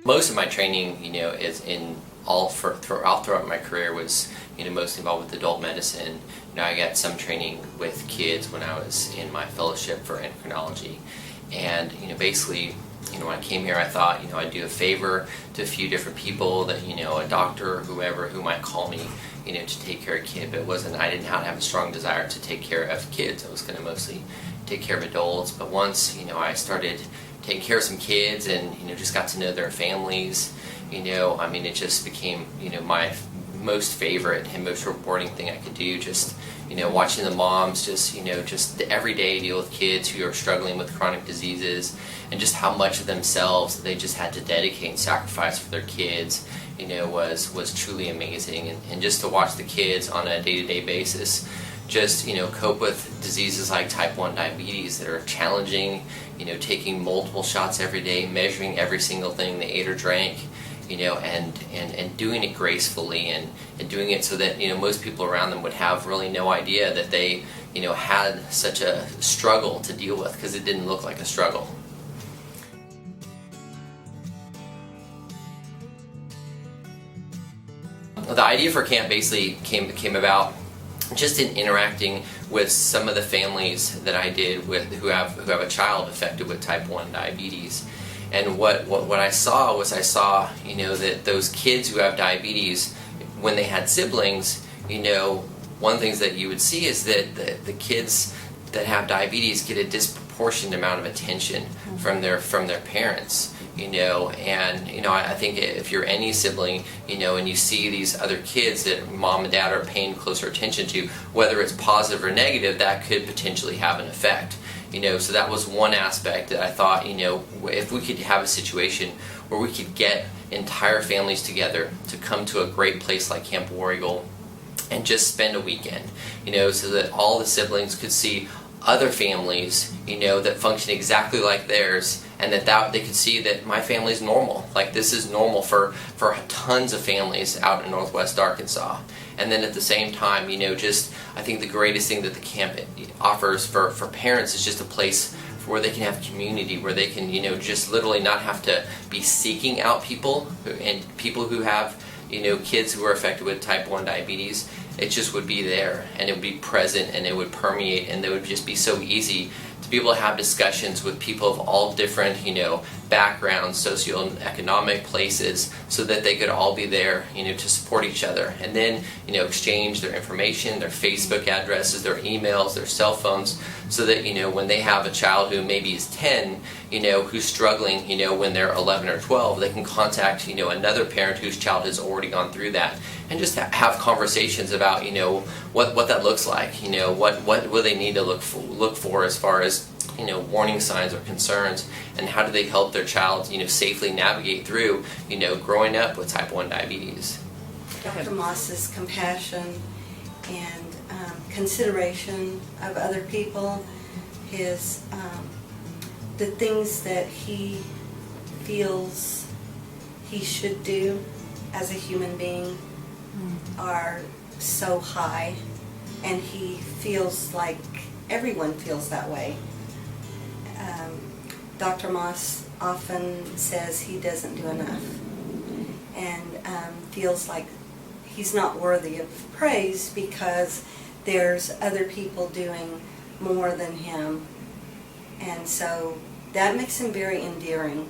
Most of my training, is in all throughout my career was, mostly involved with adult medicine. I got some training with kids when I was in my fellowship for endocrinology, and basically, when I came here, I thought, I'd do a favor to a few different people that, a doctor or whoever who might call me, to take care of a kid, but I didn't have a strong desire to take care of kids. I was going to mostly take care of adults, but once, I started taking care of some kids and, just got to know their families, it just became, my most favorite and most rewarding thing I could do, just, watching the moms just every day deal with kids who are struggling with chronic diseases, and just how much of themselves they just had to dedicate and sacrifice for their kids, was truly amazing. And just to watch the kids on a day-to-day basis just, cope with diseases like type 1 diabetes that are challenging, taking multiple shots every day, measuring every single thing they ate or drank, and doing it gracefully, and doing it so that, most people around them would have really no idea that they, had such a struggle to deal with, because it didn't look like a struggle. The idea for camp basically came about just in interacting with some of the families that I did with who have a child affected with type 1 diabetes. And what I saw was that those kids who have diabetes, when they had siblings, one of the things that you would see is that the kids that have diabetes get a disproportionate amount of attention from their parents. I think if you're any sibling, and you see these other kids that mom and dad are paying closer attention to, whether it's positive or negative, that could potentially have an effect. So that was one aspect that I thought, if we could have a situation where we could get entire families together to come to a great place like Camp War Eagle and just spend a weekend, so that all the siblings could see other families, that function exactly like theirs, and that they could see that my family's normal. Like, this is normal for tons of families out in Northwest Arkansas. And then at the same time, I think the greatest thing that the camp offers for parents is just a place where they can have community, where they can, just literally not have to be seeking out people who have, kids who are affected with type 1 diabetes. It just would be there, and it would be present, and it would permeate, and it would just be so easy to be able to have discussions with people of all different, backgrounds, socioeconomic places, so that they could all be there, to support each other, and then, exchange their information, their Facebook addresses, their emails, their cell phones, so that, when they have a child who maybe is 10, who's struggling, when they're 11 or 12, they can contact, another parent whose child has already gone through that, and just have conversations about, what that looks like, what will they need to look for as far as, warning signs or concerns, and how do they help their child, safely navigate through, growing up with type 1 diabetes. Dr. Maas's compassion and consideration of other people, his the things that he feels he should do as a human being are so high, and he feels like everyone feels that way. Dr. Maas often says he doesn't do enough, and feels like he's not worthy of praise because there's other people doing more than him, and so that makes him very endearing